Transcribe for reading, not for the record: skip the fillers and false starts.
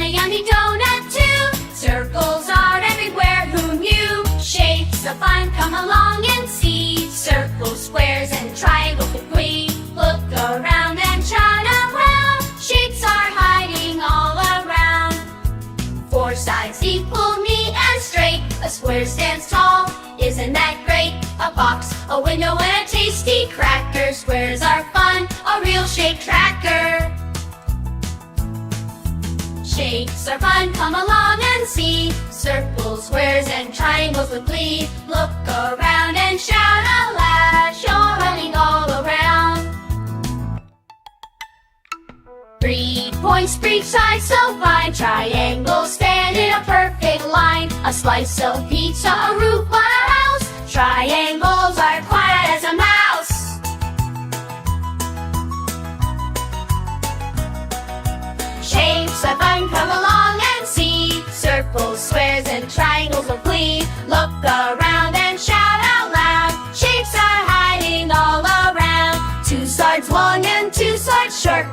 and a yummy donut too. Circles are everywhere, who knew? Shapes of fun, come along and see. Circles, squares, and triangles with glee. Look around and shout around. Shapes are hiding all around. Four sides equal, neat and straight. A square stands tall, isn't that great? A box, a window, and a tasty cracker. Squares are fun, a real shape tracker. Shapes are fun, come along and see. Circles, squares, and triangles with glee. Look around and shout aloud. You're running all around. 3 points per each side, so fine. Triangles stand in a perfect line. A slice of pizza, a roof on a house. Triangles are quiet as a mouse. Shapes are fun, come along and see. Circles, squares, and triangles with glee. Look around and shout out loud. Shapes are hiding all around. 2 sides long and 2 sides short.